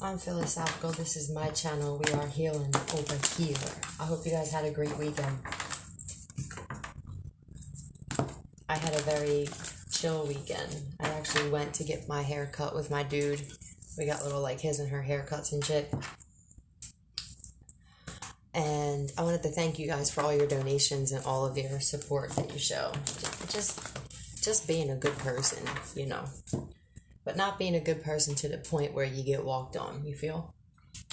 I'm philosophical. This is my channel. We are healing over here. I hope you guys had a great weekend. I had a very chill weekend. I actually went to get my hair cut with my dude. We got little like his and her haircuts and shit. And I wanted to thank you guys for all your donations and all of your support that you show. Just being a good person, you know. But not being a good person to the point where you get walked on, you feel?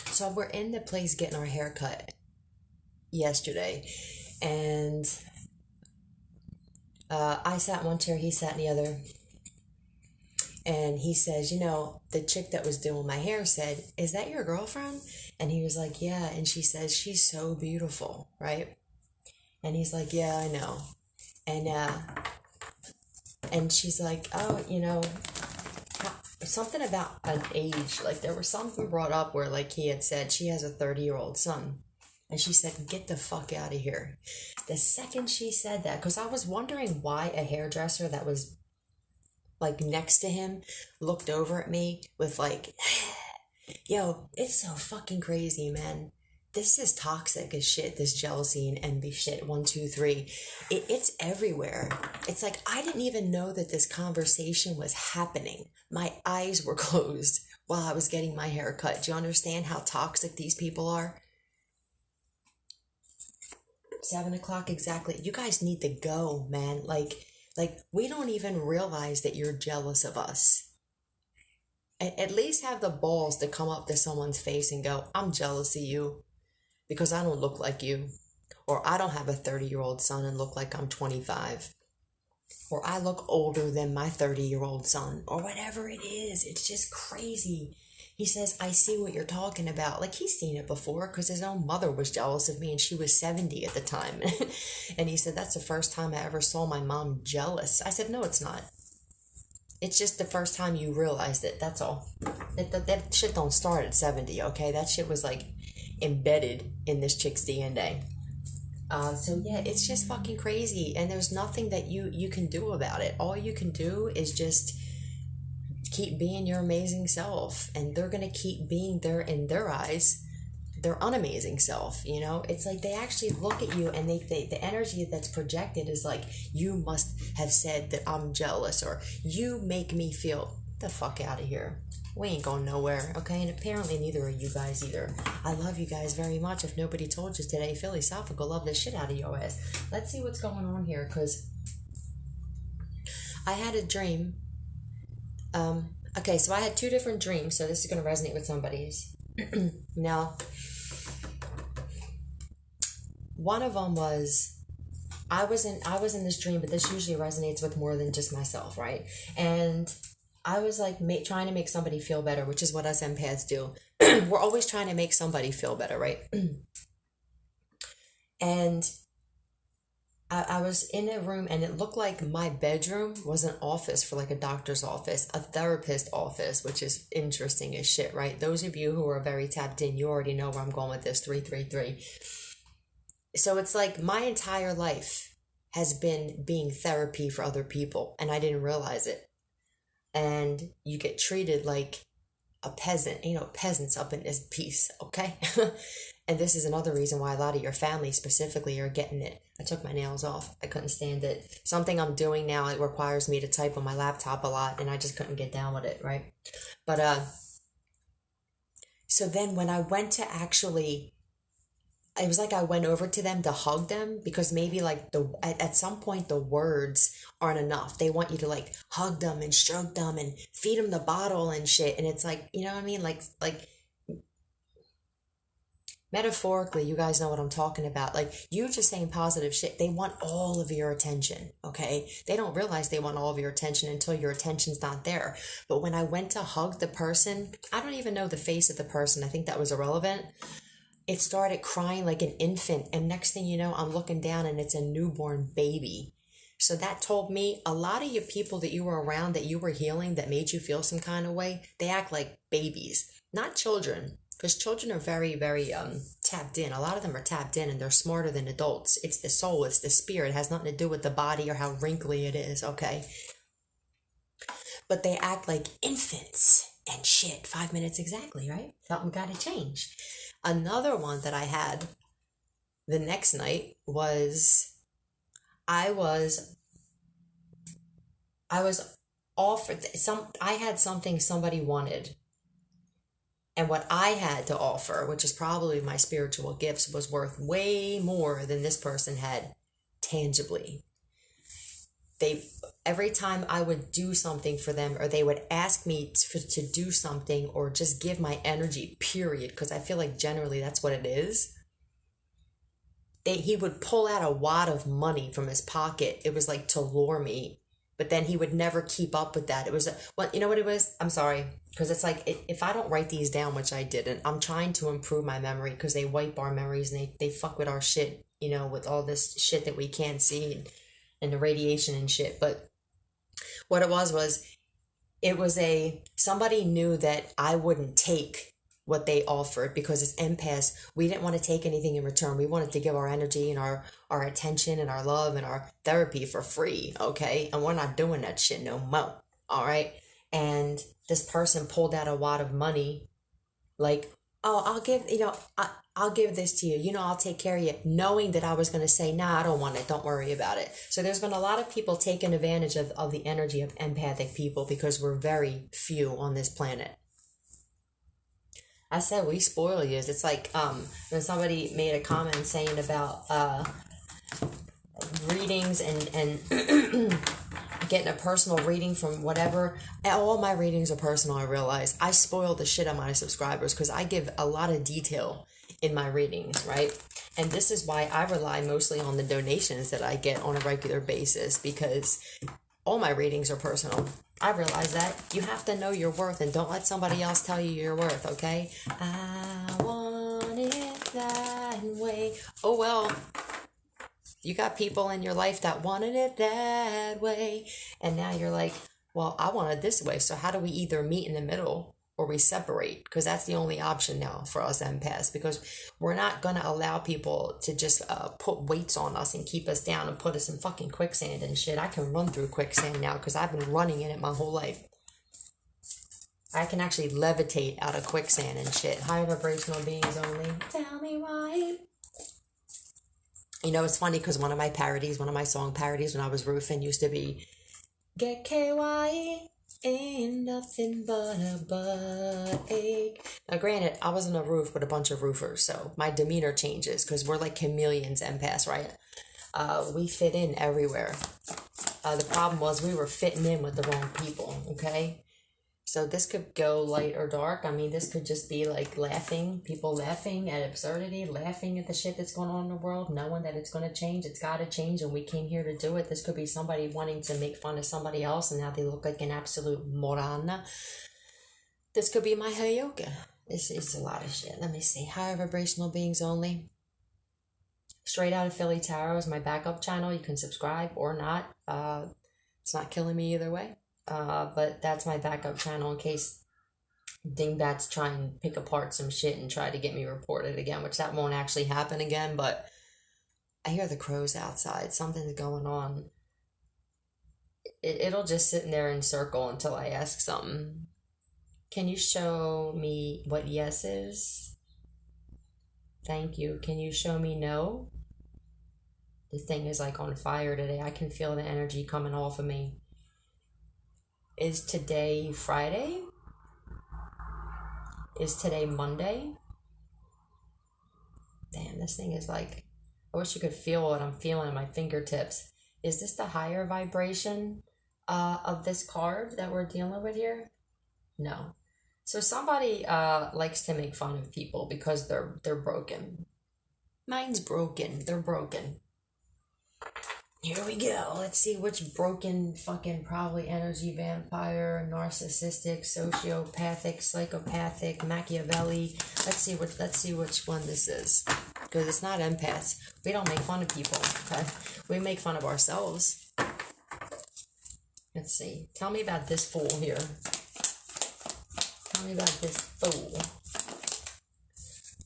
So we're in the place getting our hair cut yesterday. And I sat in one chair, he sat in the other. And he says, you know, the chick that was doing my hair said, "Is that your girlfriend?" And he was like, "Yeah." And she says, "She's so beautiful," right? And he's like, "Yeah, I know." And she's like, "Oh, you know, something about an age." Like there was something brought up where like he had said she has a 30-year-old son. And she said, "Get the fuck out of here." The second she said that, because I was wondering why a hairdresser that was like next to him looked over at me with like, yo, it's so fucking crazy, man. This is toxic as shit, this jealousy and envy shit. 1, 2, 3. It's everywhere. It's like I didn't even know that this conversation was happening. My eyes were closed while I was getting my hair cut. Do you understand how toxic these people are? 7 o'clock exactly. You guys need to go, man. Like we don't even realize that you're jealous of us. At least have the balls to come up to someone's face and go, "I'm jealous of you because I don't look like you." Or I don't have a 30-year-old son and look like I'm 25. Or I look older than my 30-year-old son. Or whatever it is. It's just crazy. He says, "I see what you're talking about." Like he's seen it before because his own mother was jealous of me and she was 70 at the time. And he said, "That's the first time I ever saw my mom jealous." I said, "No, it's not. It's just the first time you realized it. That's all. That shit don't start at 70, okay? That shit was like embedded in this chick's DNA. So yeah, it's just fucking crazy. And there's nothing that you can do about it. All you can do is just keep being your amazing self, and they're gonna keep being there in their eyes their unamazing self. You know, it's like they actually look at you and they the energy that's projected is like, you must have said that I'm jealous, or you make me feel. The fuck out of here. We ain't going nowhere, okay? And apparently neither are you guys either. I love you guys very much. If nobody told you today, philosophical, love the shit out of your ass. Let's see what's going on here, because I had a dream. Okay, so I had 2 different dreams, so this is going to resonate with somebody's. Now, one of them was, I was in this dream, but this usually resonates with more than just myself, right? And I was like trying to make somebody feel better, which is what us empaths do. We're always trying to make somebody feel better, right? And I was in a room and it looked like my bedroom was an office for like a doctor's office, a therapist office, which is interesting as shit, right? Those of you who are very tapped in, you already know where I'm going with this, 333. So it's like my entire life has been being therapy for other people, and I didn't realize it. And you get treated like a peasant. You know, peasants up in this piece, okay? And this is another reason why a lot of your family specifically are getting it. I took my nails off. I couldn't stand it. Something I'm doing now, it requires me to type on my laptop a lot, and I just couldn't get down with it, right? But, so then when I went to actually, it was like I went over to them to hug them, because maybe like at some point the words aren't enough. They want you to like hug them and stroke them and feed them the bottle and shit. And it's like, you know what I mean? Like metaphorically, you guys know what I'm talking about. Like, you just saying positive shit. They want all of your attention, okay? They don't realize they want all of your attention until your attention's not there. But when I went to hug the person, I don't even know the face of the person. I think that was irrelevant. It started crying like an infant. And next thing you know, I'm looking down and it's a newborn baby. So that told me a lot of your people that you were around, that you were healing, that made you feel some kind of way, they act like babies, not children. Because children are very, very tapped in. A lot of them are tapped in and they're smarter than adults. It's the soul, it's the spirit. It has nothing to do with the body or how wrinkly it is, okay? But they act like infants. And shit, 5 minutes exactly, right? Something got to change. Another one that I had the next night was I was I was offered I had something somebody wanted. And what I had to offer, which is probably my spiritual gifts, was worth way more than this person had tangibly. They Every time I would do something for them, or they would ask me to do something, or just give my energy, period, because I feel like generally that's what it is. He would pull out a wad of money from his pocket. It was like to lure me, but then he would never keep up with that. It was, well, you know what it was? I'm sorry, because it's like, if I don't write these down, which I didn't, I'm trying to improve my memory, because they wipe our memories, and they fuck with our shit, with all this shit that we can't see, and the radiation and shit. But what it was somebody knew that I wouldn't take what they offered, because as empaths, we didn't want to take anything in return. We wanted to give our energy and our attention and our love and our therapy for free, okay? And we're not doing that shit no more, all right? And this person pulled out a wad of money, like, oh, I'll give this to you. I'll take care of you, knowing that I was going to say, nah, I don't want it. Don't worry about it. So there's been a lot of people taking advantage of the energy of empathic people, because we're very few on this planet. I said we spoil you. It's like when somebody made a comment saying about readings and getting a personal reading from whatever. All my readings are personal, I realize. I spoil the shit out of my subscribers, because I give a lot of detail in my readings, right? And this is why I rely mostly on the donations that I get on a regular basis, because all my readings are personal. I realize that. You have to know your worth, and don't let somebody else tell you your worth, okay? I want it that way. Oh, well, you got people in your life that wanted it that way, and now you're like, well, I want it this way. So how do we either meet in the middle, or we separate? Because that's the only option now for us empaths, because we're not going to allow people to just put weights on us and keep us down and put us in fucking quicksand and shit. I can run through quicksand now, because I've been running in it my whole life. I can actually levitate out of quicksand and shit. Higher vibrational beings only. Tell me why. It's funny, because one of my song parodies when I was roofing used to be, get KY, ain't nothing but a butt ache. Now, granted, I was on a roof with a bunch of roofers, so my demeanor changes, because we're like chameleons, empaths, right? We fit in everywhere. The problem was we were fitting in with the wrong people, okay? So this could go light or dark. I mean, this could just be like people laughing at absurdity, laughing at the shit that's going on in the world, knowing that it's going to change. It's got to change, and we came here to do it. This could be somebody wanting to make fun of somebody else, and now they look like an absolute moron. This could be my Heyoka. It's a lot of shit. Let me see. Higher vibrational beings only. Straight Out of Philly Tarot is my backup channel. You can subscribe or not. It's not killing me either way. But that's my backup channel in case dingbats try and pick apart some shit and try to get me reported again, which that won't actually happen again. But I hear the crows outside. Something's going on. It'll just sit in there and circle until I ask something. Can you show me what yes is? Thank you. Can you show me no? The thing is like on fire today. I can feel the energy coming off of me. Is today Friday? Is today Monday? Damn, this thing is like, I wish you could feel what I'm feeling in my fingertips. Is this the higher vibration of this card that we're dealing with here? No. So somebody likes to make fun of people because they're broken. Mine's broken. They're broken. Here we go. Let's see which broken fucking probably energy vampire, narcissistic, sociopathic, psychopathic, Machiavelli. Let's see which one this is. Because it's not empaths. We don't make fun of people. Okay? We make fun of ourselves. Let's see. Tell me about this fool here. Tell me about this fool.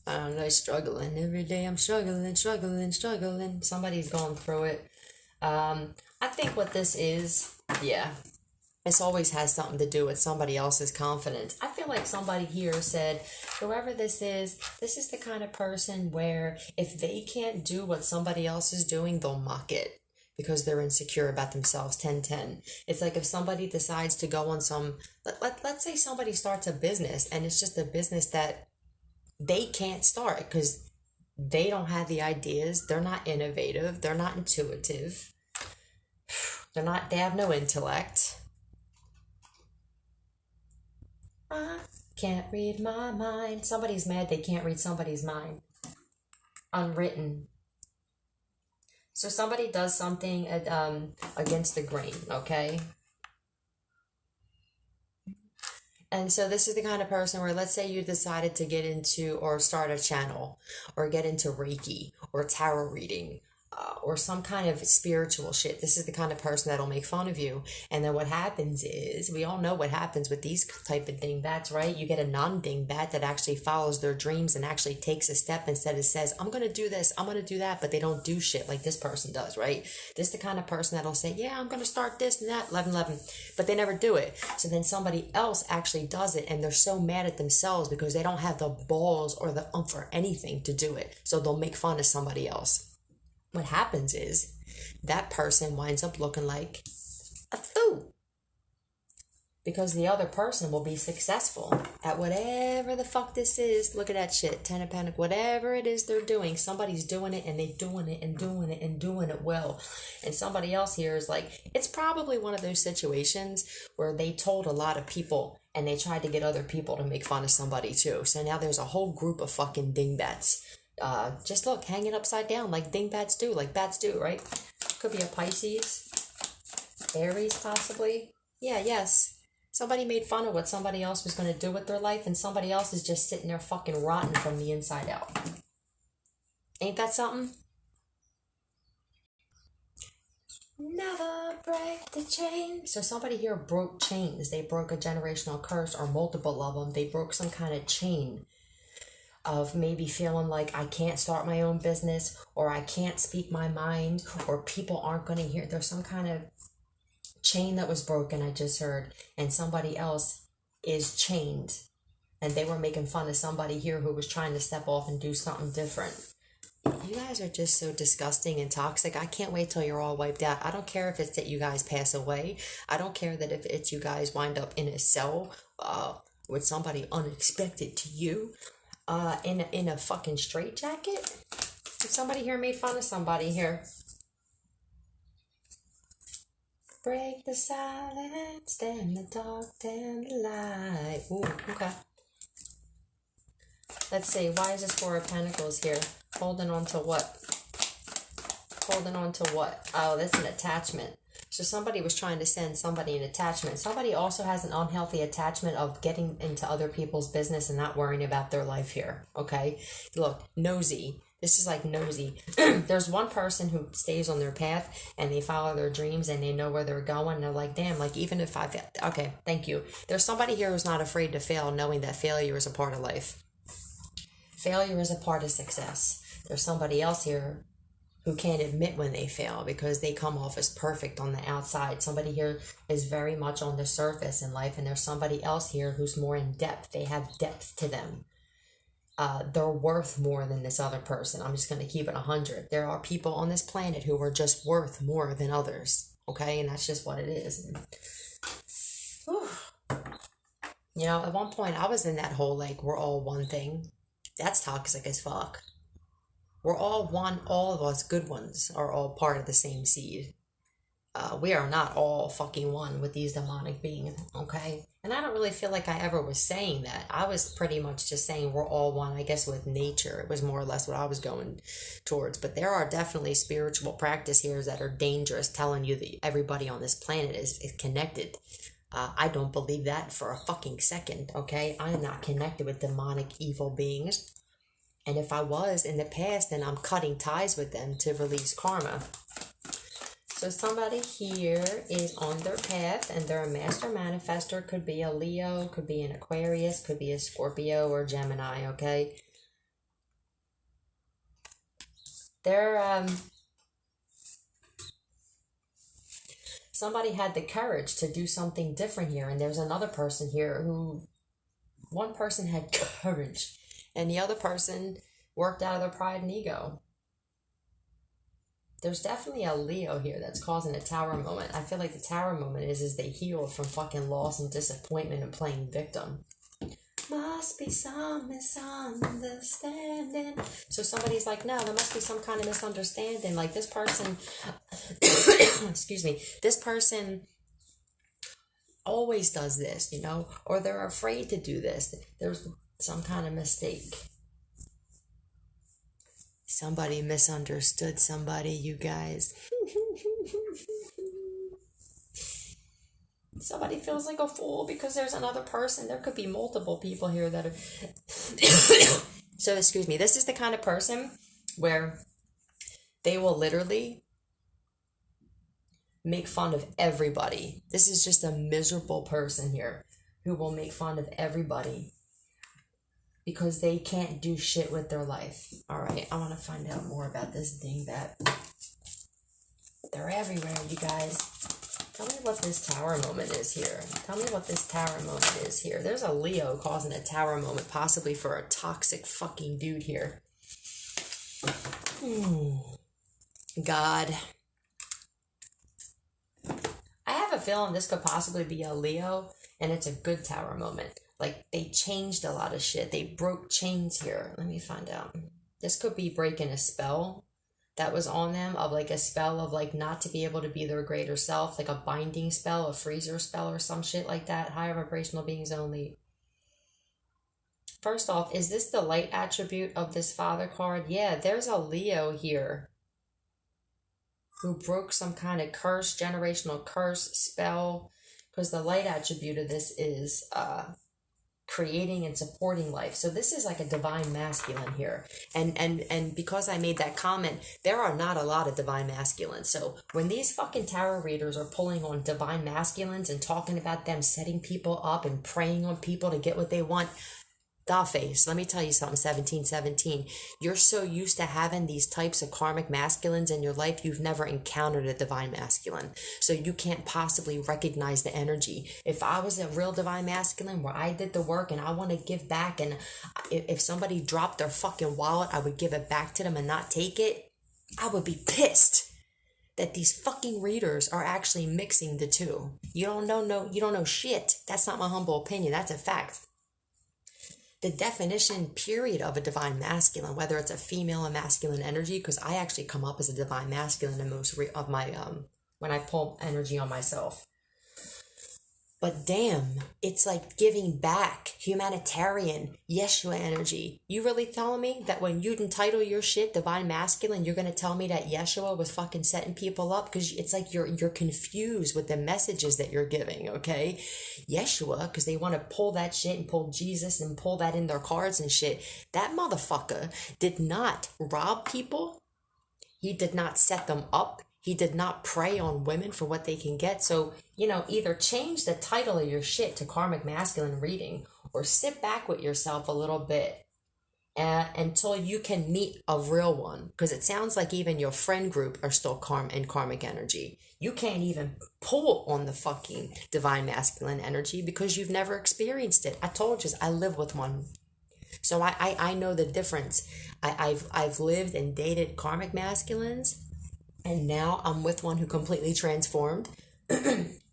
I don't know, struggling. Every day I'm struggling. Somebody's going through it. I think what this is, this always has something to do with somebody else's confidence. I feel feel like somebody here said, whoever this is the kind of person where if they can't do what somebody else is doing, they'll mock it because they're insecure about themselves. 1010. It's like if somebody decides to go on some, let's say somebody starts a business and it's just a business that they can't start because they don't have the ideas, they're not innovative, they're not intuitive, they have no intellect. I can't read my mind. Somebody's mad they can't read somebody's mind. Unwritten. So somebody does something against the grain, okay? And so this is the kind of person where, let's say you decided to get into or start a channel or get into Reiki or tarot reading or some kind of spiritual shit. This is the kind of person that'll make fun of you. And then what happens is, we all know what happens with these type of dingbats, right? You get a non-dingbat that actually follows their dreams and actually takes a step instead of says, I'm going to do this, I'm going to do that, but they don't do shit like this person does, right? This is the kind of person that'll say, yeah, I'm going to start this and that, 11, but they never do it. So then somebody else actually does it and they're so mad at themselves because they don't have the balls or the oomph or anything to do it. So they'll make fun of somebody else. What happens is that person winds up looking like a fool because the other person will be successful at whatever the fuck this is. Look at that shit. 10 of Pentacles. Whatever it is they're doing, somebody's doing it and they're doing it and doing it and doing it well. And somebody else here is like, it's probably one of those situations where they told a lot of people and they tried to get other people to make fun of somebody too. So now there's a whole group of fucking dingbats. Just look, hanging upside down like dingbats do, like bats do, right? Could be a Pisces, Aries possibly. Yeah, yes. Somebody made fun of what somebody else was going to do with their life and somebody else is just sitting there fucking rotten from the inside out. Ain't that something? Never break the chain. So somebody here broke chains. They broke a generational curse or multiple of them. They broke some kind of chain of maybe feeling like I can't start my own business or I can't speak my mind or people aren't going to hear. There's some kind of chain that was broken, I just heard, and somebody else is chained and they were making fun of somebody here who was trying to step off and do something different. You guys are just so disgusting and toxic. I can't wait till you're all wiped out. I don't care if it's that you guys pass away. I don't care that if it's you guys wind up in a cell with somebody unexpected to you. In a fucking straitjacket? Somebody here made fun of somebody here. Break the silence, damn the dark, damn the light. Ooh, okay. Let's see, why is this Four of Pentacles here? Holding on to what? Holding on to what? Oh, that's an attachment. So somebody was trying to send somebody an attachment. Somebody also has an unhealthy attachment of getting into other people's business and not worrying about their life here, okay? Look, nosy. This is like nosy. There's one person who stays on their path and they follow their dreams and they know where they're going. And they're like, damn, like even if I fail, okay, thank you. There's somebody here who's not afraid to fail, knowing that failure is a part of life. Failure is a part of success. There's somebody else here who can't admit when they fail because they come off as perfect on the outside. Somebody here is very much on the surface in life, and there's somebody else here who's more in depth. They have depth to them. They're worth more than this other person. I'm just going to keep it 100. There are people on this planet who are just worth more than others, okay? And that's just what it is. And, you know, at one point I was in that whole, like, we're all one thing. That's toxic as fuck. We're all one. All of us good ones are all part of the same seed. We are not all fucking one with these demonic beings, okay? And I don't really feel like I ever was saying that. I was pretty much just saying we're all one, I guess, with nature. It was more or less what I was going towards. But there are definitely spiritual practice here that are dangerous, telling you that everybody on this planet is connected. I don't believe that for a fucking second, okay? I am not connected with demonic evil beings. And if I was in the past, then I'm cutting ties with them to release karma. So somebody here is on their path and they're a master manifester. Could be a Leo, could be an Aquarius, could be a Scorpio or Gemini, okay? They're, somebody had the courage to do something different here. And there's another person here who One person had courage, and the other person worked out of their pride and ego. There's definitely a Leo here that's causing a tower moment. I feel like the tower moment is they healed from fucking loss and disappointment and playing victim. Must be some misunderstanding. So somebody's like, no, there must be some kind of misunderstanding. Like this person, excuse me, this person always does this, or they're afraid to do this. There's some kind of mistake. Somebody misunderstood somebody, you guys. Somebody feels like a fool because there's another person. There could be multiple people here that are... So, excuse me, this is the kind of person where they will literally make fun of everybody. This is just a miserable person here who will make fun of everybody because they can't do shit with their life. All right, I want to find out more about this dingbat. They're everywhere, you guys. Tell me what this tower moment is here. Tell me what this tower moment is here. There's a Leo causing a tower moment, possibly for a toxic fucking dude here. God. I have a feeling this could possibly be a Leo, and it's a good tower moment. Like, they changed a lot of shit. They broke chains here. Let me find out. This could be breaking a spell that was on them, of like a spell of like not to be able to be their greater self, like a binding spell, a freezer spell or some shit like that. Higher vibrational beings only. First off, is this the light attribute of this father card? Yeah, there's a Leo here who broke some kind of curse, generational curse, spell, because the light attribute of this is creating and supporting life. So this is like a divine masculine here. And because I made that comment, there are not a lot of divine masculines. So when these fucking tarot readers are pulling on divine masculines and talking about them setting people up and preying on people to get what they want, Dollface, let me tell you something, 1717. You're so used to having these types of karmic masculines in your life, you've never encountered a divine masculine. So you can't possibly recognize the energy. If I was a real divine masculine where I did the work and I want to give back, and if somebody dropped their fucking wallet, I would give it back to them and not take it, I would be pissed that these fucking readers are actually mixing the two. You don't know shit. That's not my humble opinion. That's a fact. The definition, period, of a divine masculine, whether it's a female or masculine energy, because I actually come up as a divine masculine in most of my, when I pull energy on myself. But damn, it's like giving back, humanitarian, Yeshua energy. You really telling me that when you entitle your shit divine masculine, you're going to tell me that Yeshua was fucking setting people up? Because it's like you're confused with the messages that you're giving, okay? Yeshua, because they want to pull that shit and pull Jesus and pull that in their cards and shit. That motherfucker did not rob people. He did not set them up. He did not prey on women for what they can get. So, either change the title of your shit to karmic masculine reading or sit back with yourself a little bit until you can meet a real one. Because it sounds like even your friend group are still in karmic energy. You can't even pull on the fucking divine masculine energy because you've never experienced it. I told you, I live with one. So I know the difference. I've lived and dated karmic masculines. And now I'm with one who completely transformed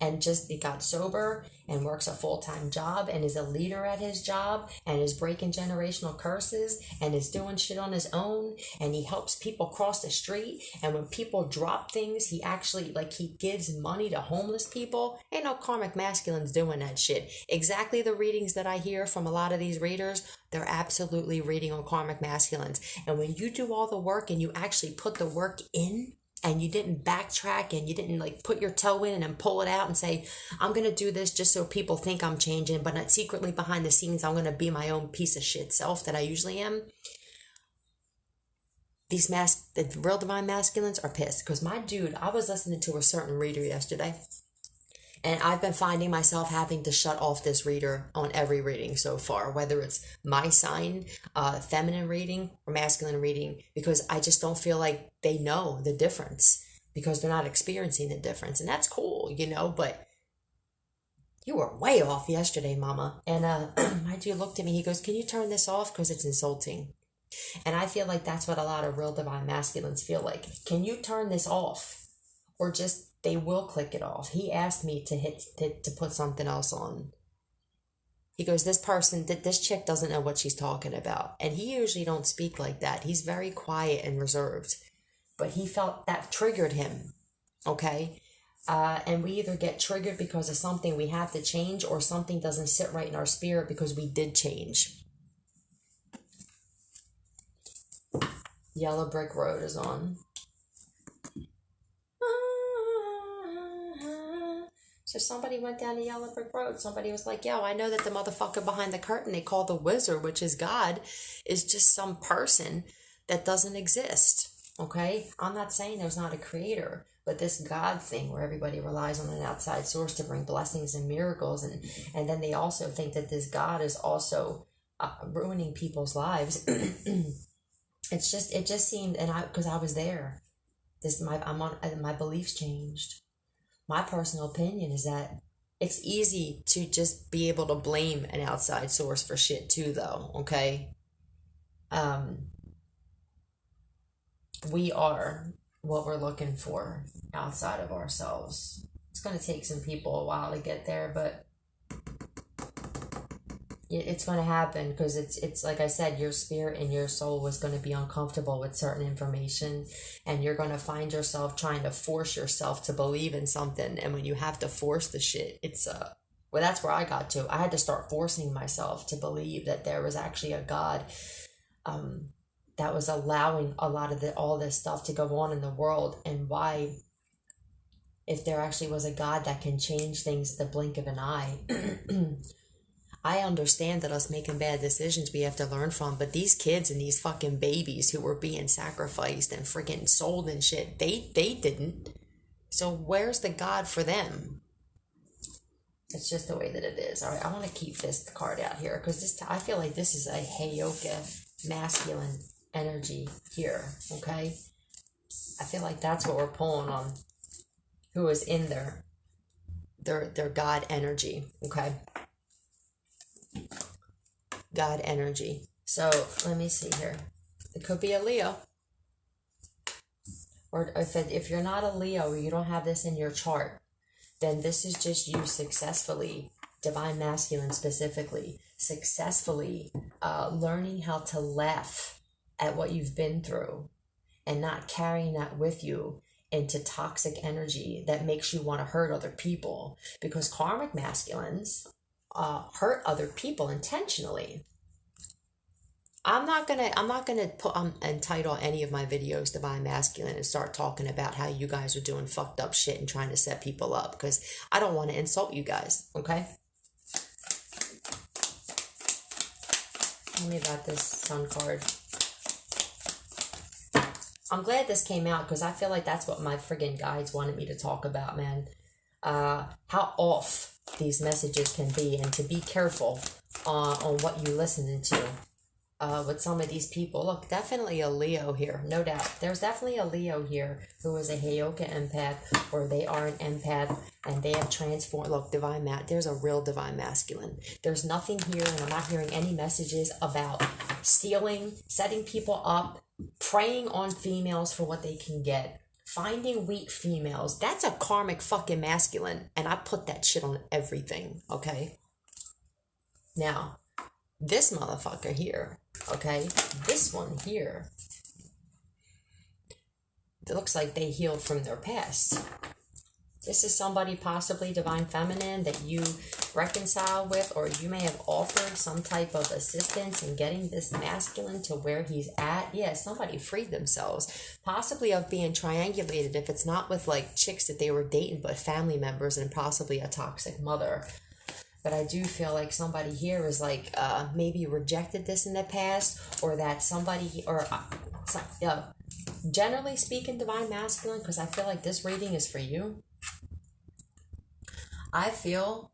and just got sober and works a full-time job and is a leader at his job and is breaking generational curses and is doing shit on his own, and he helps people cross the street, and when people drop things, he actually, he gives money to homeless people. Ain't no karmic masculines doing that shit. Exactly the readings that I hear from a lot of these readers, they're absolutely reading on karmic masculines. And when you do all the work and you actually put the work in, and you didn't backtrack and you didn't put your toe in and pull it out and say, I'm going to do this just so people think I'm changing, but not secretly behind the scenes, I'm going to be my own piece of shit self that I usually am. The real divine masculines are pissed because my dude, I was listening to a certain reader yesterday, and I've been finding myself having to shut off this reader on every reading so far, whether it's my sign, feminine reading or masculine reading, because I just don't feel like they know the difference because they're not experiencing the difference. And that's cool, but You were way off yesterday, Mama. And my dude looked at me. He goes, can you turn this off? Because it's insulting. And I feel like that's what a lot of real divine masculines feel like. Can you turn this off? Or just, they will click it off. He asked me to put something else on. He goes, this chick doesn't know what she's talking about. And he usually don't speak like that. He's very quiet and reserved. But he felt that triggered him. Okay? And we either get triggered because of something we have to change, or something doesn't sit right in our spirit because we did change. Yellow Brick Road is on. So somebody went down the Yellow Brick Road. Somebody was like, yo, I know that the motherfucker behind the curtain they call the wizard, which is God, is just some person that doesn't exist. Okay? I'm not saying there's not a creator, but this God thing where everybody relies on an outside source to bring blessings and miracles, and then they also think that this God is also ruining people's lives. It just seemed, and because I was there, my beliefs changed. My personal opinion is that it's easy to just be able to blame an outside source for shit too, though. Okay, we are what we're looking for outside of ourselves. It's going to take some people a while to get there, but it's going to happen, because it's like I said, your spirit and your soul was going to be uncomfortable with certain information, and you're going to find yourself trying to force yourself to believe in something. And when you have to force the shit, it's well, that's where I got to. I had to start forcing myself to believe that there was actually a God that was allowing a lot of all this stuff to go on in the world. And why, if there actually was a God that can change things at the blink of an eye. I understand that us making bad decisions we have to learn from, but these kids and these fucking babies who were being sacrificed and freaking sold and shit, they didn't. So where's the God for them? It's just the way that it is. All right, I want to keep this card out here, because I feel like this is a Heyoka masculine energy here, okay? I feel like that's what we're pulling on. Who is in their God energy, okay? God energy. So let me see here. It could be a Leo. Or if you're not a Leo, or you don't have this in your chart, then this is just you successfully, divine masculine specifically, successfully learning how to laugh at what you've been through and not carrying that with you into toxic energy that makes you want to hurt other people. Because karmic masculines hurt other people intentionally. I'm not gonna entitle any of my videos Divine Masculine and start talking about how you guys are doing fucked up shit and trying to set people up, because I don't want to insult you guys, okay? Tell me about this Sun card. I'm glad this came out, because I feel like that's what my friggin' guides wanted me to talk about, man. How off these messages can be, and to be careful on what you listening to with some of these people. Look, definitely a Leo here, no doubt. There's definitely a Leo here who is a Heyoka empath, or they are an empath, and they have transformed. Look, there's a real divine masculine. There's nothing here, and I'm not hearing any messages about stealing, setting people up, preying on females for what they can get, finding weak females. That's a karmic fucking masculine, and I put that shit on everything, okay? Now, this motherfucker here, okay? This one here, it looks like they healed from their past. This is somebody possibly divine feminine that you reconcile with, or you may have offered some type of assistance in getting this masculine to where he's at. Yeah, somebody freed themselves, possibly of being triangulated, if it's not with like chicks that they were dating, but family members and possibly a toxic mother. But I do feel like somebody here is like maybe rejected this in the past, or that somebody, or generally speaking, divine masculine, because I feel like this reading is for you. I feel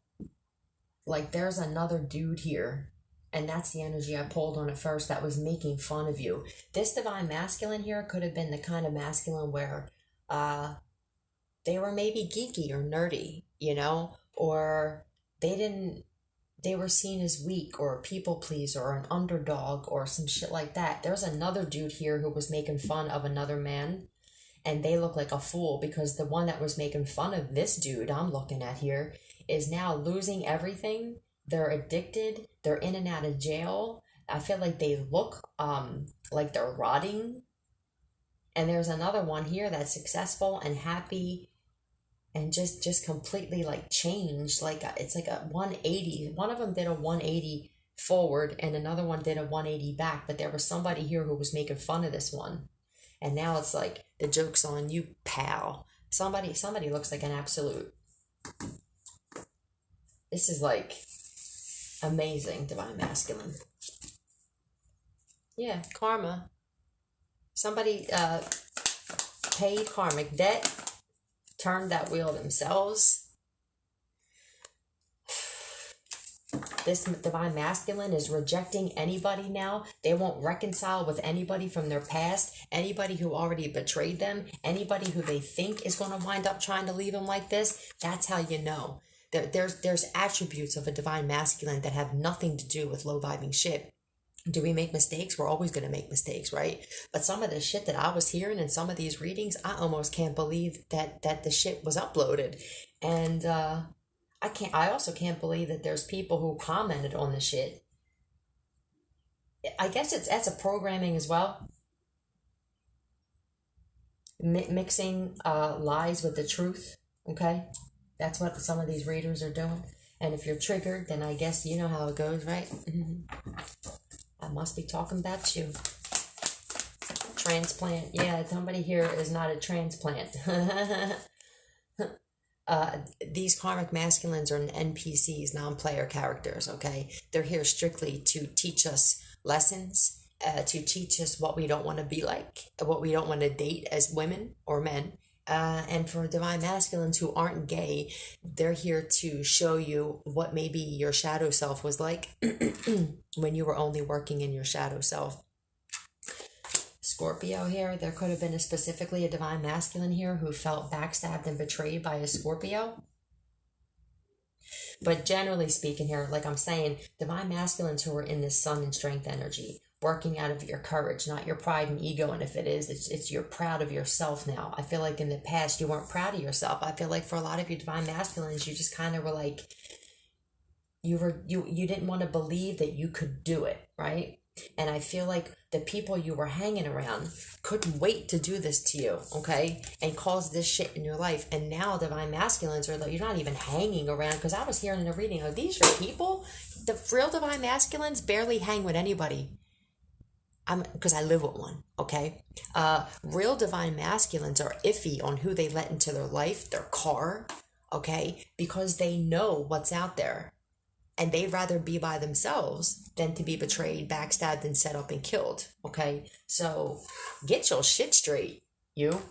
like there's another dude here, and that's the energy I pulled on at first, that was making fun of you. This divine masculine here could have been the kind of masculine where they were maybe geeky or nerdy, you know, or they didn't, they were seen as weak or a people pleaser or an underdog or some shit like that. There's another dude here who was making fun of another man, and they look like a fool because the one that was making fun of this dude I'm looking at here is now losing everything. They're addicted. They're in and out of jail. I feel like they look like they're rotting. And there's another one here that's successful and happy and just completely like changed. Like it's like a 180. One of them did a 180 forward and another one did a 180 back, but there was somebody here who was making fun of this one. And now it's like the joke's on you, pal. Somebody looks like an absolute. This is like amazing, divine masculine. Yeah, karma. Somebody paid karmic debt, turned that wheel themselves. This divine masculine is rejecting anybody now. They won't reconcile with anybody from their past, anybody who already betrayed them, anybody who they think is going to wind up trying to leave them like this. That's how you know. There's attributes of a divine masculine that have nothing to do with low-vibing shit. Do we make mistakes? We're always going to make mistakes, right? But some of the shit that I was hearing in some of these readings, I almost can't believe that the shit was uploaded. And I also can't believe that there's people who commented on the shit. I guess that's a programming as well. Mixing lies with the truth, okay? That's what some of these readers are doing. And if you're triggered, then I guess you know how it goes, right? I must be talking about you. Transplant. Yeah, somebody here is not a transplant. These karmic masculines are NPCs, non-player characters, okay? They're here strictly to teach us lessons, to teach us what we don't want to be like, what we don't want to date as women or men. And for divine masculines who aren't gay, they're here to show you what maybe your shadow self was like when you were only working in your shadow self. Scorpio here, there could have been specifically a divine masculine here who felt backstabbed and betrayed by a Scorpio. But generally speaking here, like I'm saying, divine masculines who are in this sun and strength energy, working out of your courage, not your pride and ego. And if it is, it's you're proud of yourself now. I feel like in the past you weren't proud of yourself. I feel like for a lot of you divine masculines, you just kind of were like, you didn't want to believe that you could do it, right? And I feel like the people you were hanging around couldn't wait to do this to you, okay? And cause this shit in your life. And now divine masculines are like, you're not even hanging around. Because I was hearing in a reading, oh, these are people? The real divine masculines barely hang with anybody. Because I live with one, okay? Real divine masculines are iffy on who they let into their life, their car, okay? Because they know what's out there. And they'd rather be by themselves than to be betrayed, backstabbed, and set up and killed, okay? So get your shit straight, you.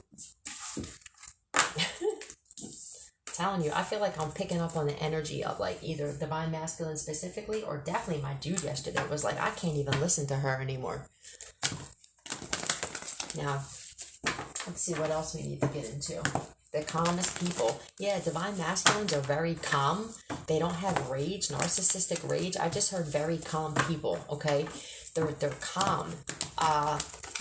Telling you, I feel like I'm picking up on the energy of like either divine masculine specifically or definitely my dude yesterday was like, I can't even listen to her anymore. Now, let's see what else we need to get into. The calmest people. Yeah, divine masculines are very calm. They don't have rage, narcissistic rage. I just heard very calm people, okay? They're calm.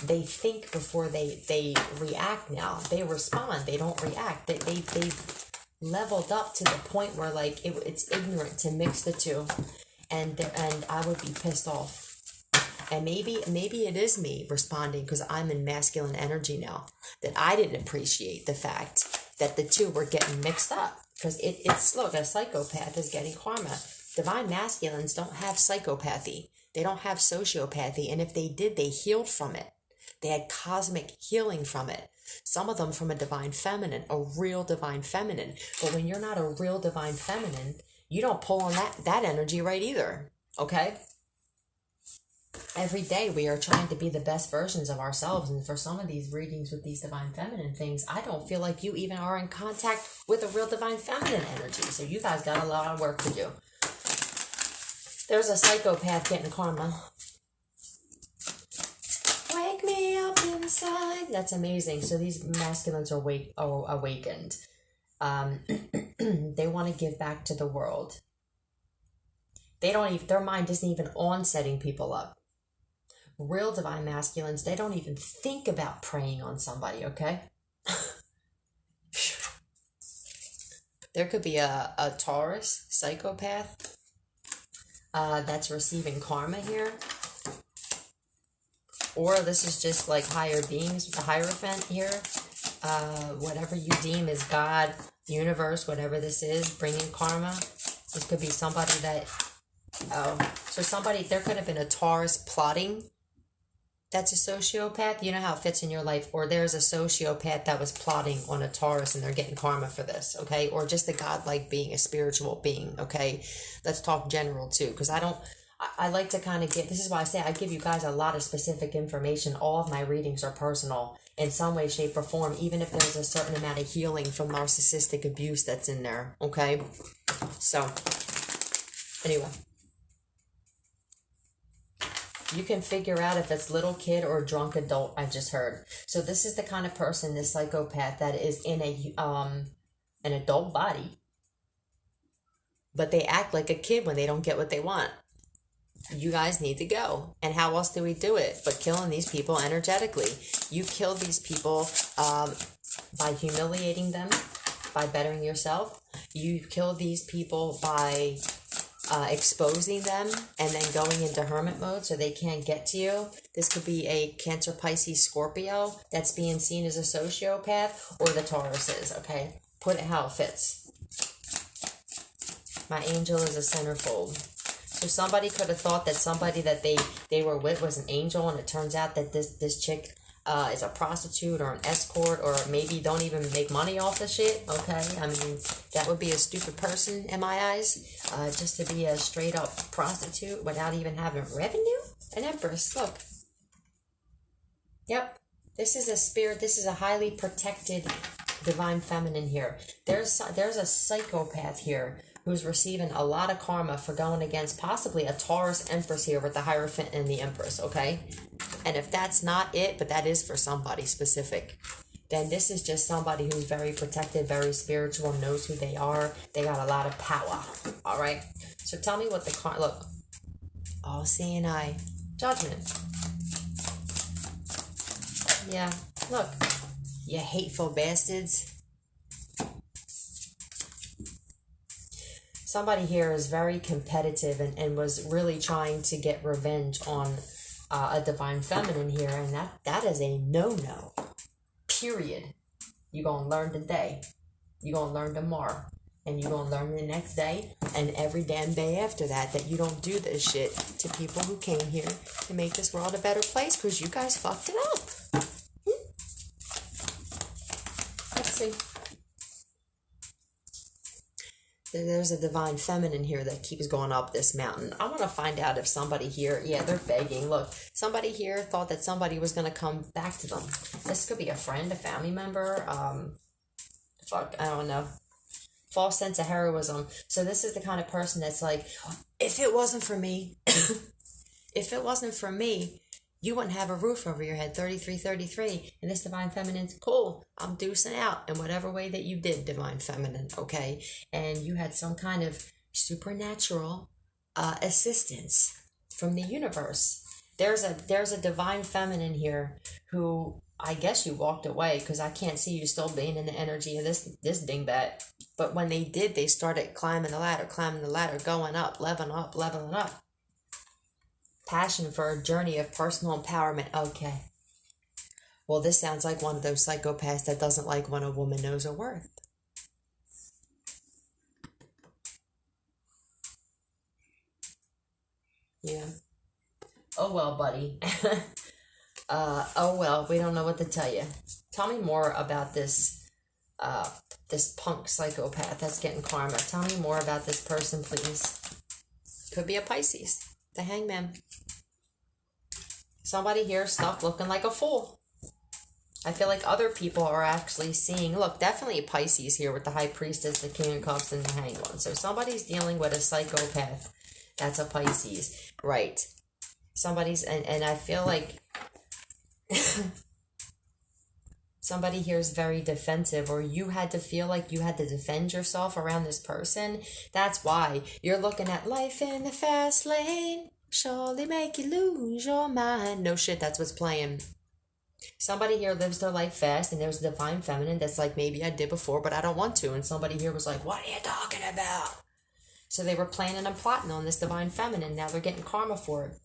They think before they react now. They respond. They don't react. They leveled up to the point where like it's ignorant to mix the two. And I would be pissed off. And maybe it is me responding because I'm in masculine energy now, that I didn't appreciate the fact that the two were getting mixed up. Because it's look, a psychopath is getting karma. Divine masculines don't have psychopathy. They don't have sociopathy. And if they did, they healed from it. They had cosmic healing from it. Some of them from a divine feminine, a real divine feminine. But when you're not a real divine feminine, you don't pull on that energy right either. Okay? Every day we are trying to be the best versions of ourselves, and for some of these readings with these divine feminine things, I don't feel like you even are in contact with a real divine feminine energy. So you guys got a lot of work to do. There's a psychopath getting karma. Wake me up inside. That's amazing. So these masculines are awakened. They want to give back to the world. They don't even, their mind isn't even on setting people up. Real divine masculines, they don't even think about preying on somebody, okay? There could be a Taurus psychopath that's receiving karma here. Or this is just like higher beings, the Hierophant here. Whatever you deem is God, universe, whatever this is, bringing karma. This could be somebody that, so somebody, there could have been a Taurus plotting. That's a sociopath. You know how it fits in your life. Or there's a sociopath that was plotting on a Taurus and they're getting karma for this, okay? Or just a godlike being, a spiritual being, okay? Let's talk general too, because I like to kind of get, this is why I say I give you guys a lot of specific information. All of my readings are personal in some way, shape, or form, even if there's a certain amount of healing from narcissistic abuse that's in there, okay? So, anyway. You can figure out if it's little kid or drunk adult, I just heard. So this is the kind of person, this psychopath, that is in an adult body, but they act like a kid when they don't get what they want. You guys need to go. And how else do we do it but killing these people energetically? You kill these people by humiliating them, by bettering yourself. You kill these people by exposing them and then going into hermit mode so they can't get to you. This could be a Cancer, Pisces, Scorpio that's being seen as a sociopath, or the Tauruses, okay? Put it how it fits. My angel is a centerfold. So somebody could have thought that somebody that they were with was an angel, and it turns out that this chick is a prostitute or an escort, or maybe don't even make money off the shit, okay? I mean, that would be a stupid person in my eyes, just to be a straight up prostitute without even having revenue. An Empress, look. Yep, this is a spirit, this is a highly protected divine feminine here. There's a psychopath here who's receiving a lot of karma for going against possibly a Taurus Empress here with the Hierophant and the Empress, okay? And if that's not it, but that is for somebody specific, then this is just somebody who's very protected, very spiritual, knows who they are. They got a lot of power, all right? So tell me what the karma, look. All seeing eye. Judgment. Yeah, look. You hateful bastards. Somebody here is very competitive and was really trying to get revenge on a divine feminine here, and that is a no-no. Period. You're going to learn today. You're going to learn tomorrow. And you're going to learn the next day and every damn day after that you don't do this shit to people who came here to make this world a better place, because you guys fucked it up. Let's see. There's a divine feminine here that keeps going up this mountain. I want to find out if somebody here, yeah, they're begging. Look, somebody here thought that somebody was going to come back to them. This could be a friend, a family member, I don't know. False sense of heroism. So this is the kind of person that's like, if it wasn't for me, if it wasn't for me, you wouldn't have a roof over your head. 33. And this divine feminine's cool. I'm deucing out in whatever way that you did, divine feminine, okay? And you had some kind of supernatural assistance from the universe. There's a divine feminine here who, I guess you walked away, because I can't see you still being in the energy of this dingbat. But when they did, they started climbing the ladder, going up, leveling up. Passion for a journey of personal empowerment. Okay. Well, this sounds like one of those psychopaths that doesn't like when a woman knows her worth. Yeah. Oh, well, buddy. Oh, well, we don't know what to tell you. Tell me more about this punk psychopath that's getting karma. Tell me more about this person, please. Could be a Pisces. The Hangman. Somebody here stuck looking like a fool. I feel like other people are actually seeing, look, definitely a Pisces here with the High Priestess, the King of Cups, and the Hanged One. So somebody's dealing with a psychopath. That's a Pisces. Right. Somebody's, and I feel like Somebody here is very defensive, or you had to feel like you had to defend yourself around this person. That's why you're looking at life in the fast lane. Surely make you lose your mind. No shit, that's what's playing. Somebody here lives their life fast, and there's a divine feminine that's like, maybe I did before, but I don't want to. And somebody here was like, what are you talking about? So they were planning and plotting on this divine feminine. Now they're getting karma for it.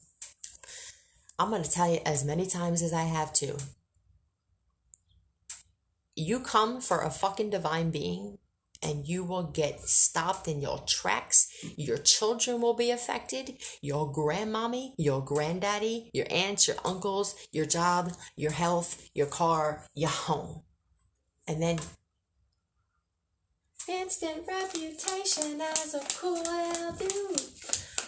I'm going to tell you as many times as I have to. You come for a fucking divine being, and you will get stopped in your tracks. Your children will be affected. Your grandmommy, your granddaddy, your aunts, your uncles, your job, your health, your car, your home. And then instant reputation as a cool dude.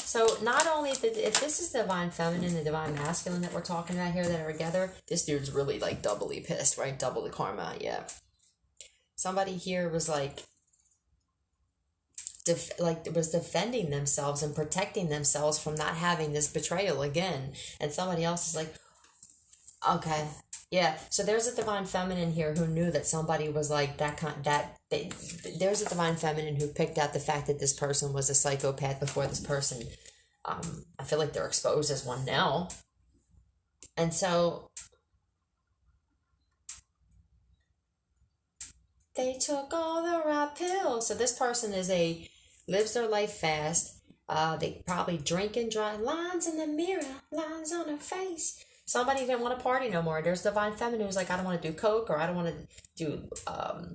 So not only if this is divine feminine and divine masculine that we're talking about here that are together, this dude's really like doubly pissed, right? Double the karma, yeah. Somebody here was like was defending themselves and protecting themselves from not having this betrayal again. And somebody else is like, okay, yeah. So there's a divine feminine here who knew that somebody was like there's a divine feminine who picked out the fact that this person was a psychopath before this person. I feel like they're exposed as one now. And so they took all the right pills. So this person lives their life fast. They probably drink and drive. Lines in the mirror, lines on her face. Somebody didn't want to party no more. There's divine feminine who's like, I don't want to do coke, or I don't want to do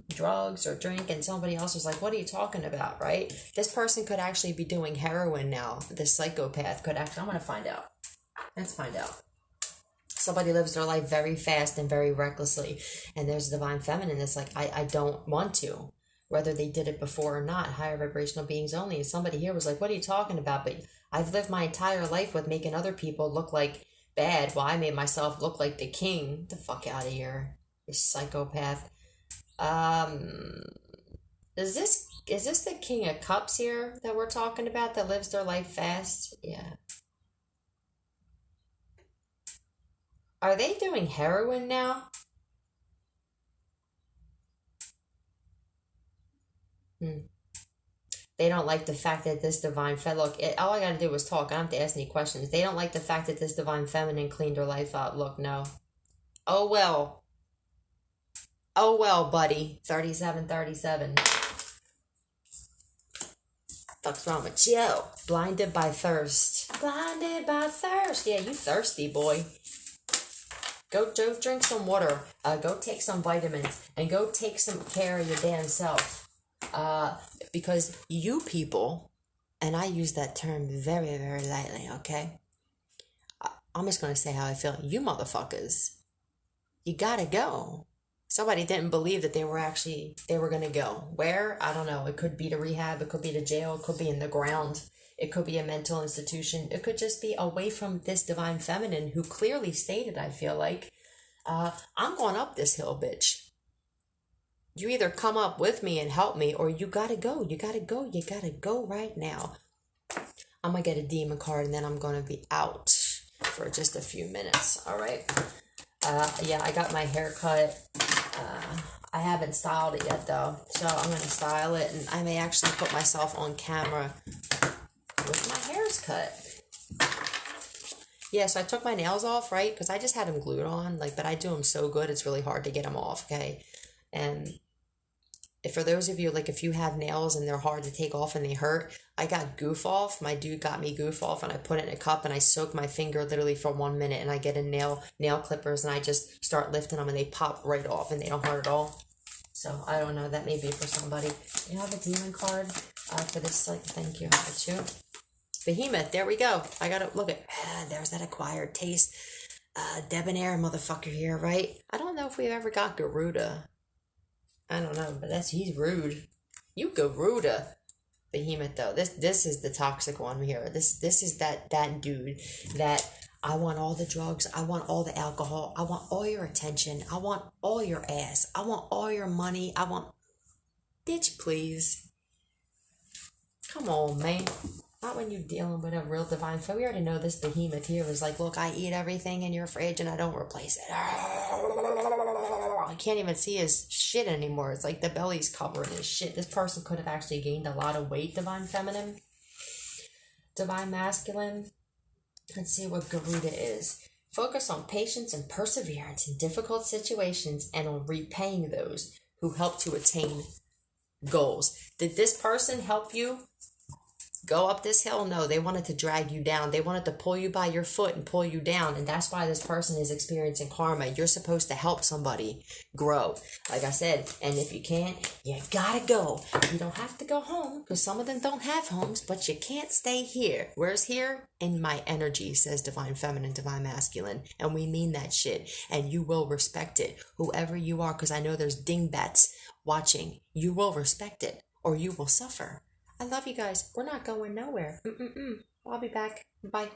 drugs or drink. And somebody else was like, what are you talking about, right? This person could actually be doing heroin now. This psychopath could actually, I'm going to find out. Let's find out. Somebody lives their life very fast and very recklessly. And there's a divine feminine that's like, I don't want to. Whether they did it before or not, higher vibrational beings only. And somebody here was like, what are you talking about? But I've lived my entire life with making other people look like bad. Well, I made myself look like the king. Get the fuck out of here, you psychopath. Is this the King of Cups here that we're talking about that lives their life fast? Yeah. Are they doing heroin now? They don't like the fact that this divine look, all I gotta do is talk. I don't have to ask any questions. They don't like the fact that this divine feminine cleaned her life out. Look, no. Oh well. Oh well, buddy. 3737. Fuck's wrong with you? Blinded by thirst. Blinded by thirst. Yeah, you thirsty, boy. Go drink some water. Go take some vitamins. And go take some care of your damn self. Because you people, and I use that term very, very lightly, okay? I'm just going to say how I feel. You motherfuckers, you gotta go. Somebody didn't believe that they were going to go. Where? I don't know. It could be to rehab. It could be to jail. It could be in the ground. It could be a mental institution. It could just be away from this divine feminine who clearly stated, I feel like, I'm going up this hill, bitch. You either come up with me and help me, or you gotta go. You gotta go. You gotta go right now. I'm gonna get a demon card, and then I'm gonna be out for just a few minutes. All right. Yeah, I got my hair cut. I haven't styled it yet though, so I'm gonna style it, and I may actually put myself on camera with my hair's cut. Yeah, so I took my nails off, right? Because I just had them glued on, but I do them so good, it's really hard to get them off, okay? And for those of you, if you have nails and they're hard to take off and they hurt, I got Goof Off. My dude got me Goof Off, and I put it in a cup and I soak my finger literally for 1 minute, and I get a nail clippers, and I just start lifting them and they pop right off and they don't hurt at all. So I don't know, that may be for somebody. You have a demon card for this, thank you. Two. Behemoth, there we go. I gotta look at, there's that acquired taste. Debonair motherfucker here, right? I don't know if we've ever got Garuda. I don't know, but he's rude. You Garuda. Behemoth though. This is the toxic one here. This is that dude that I want all the drugs, I want all the alcohol, I want all your attention, I want all your ass, I want all your money, bitch, please. Come on, man. Not when you're dealing with a real divine feminine. We already know this behemoth here is like, look, I eat everything in your fridge and I don't replace it. I can't even see his shit anymore. It's like the belly's covering his shit. This person could have actually gained a lot of weight, divine feminine. Divine masculine. Let's see what Garuda is. Focus on patience and perseverance in difficult situations and on repaying those who help to attain goals. Did this person help you go up this hill? No, they wanted to drag you down. They wanted to pull you by your foot and pull you down. And that's why this person is experiencing karma. You're supposed to help somebody grow. Like I said, and if you can't, you gotta go. You don't have to go home because some of them don't have homes, but you can't stay here. Where's here? In my energy, says divine feminine, divine masculine. And we mean that shit. And you will respect it. Whoever you are, because I know there's dingbats watching. You will respect it or you will suffer. I love you guys. We're not going nowhere. I'll be back. Bye.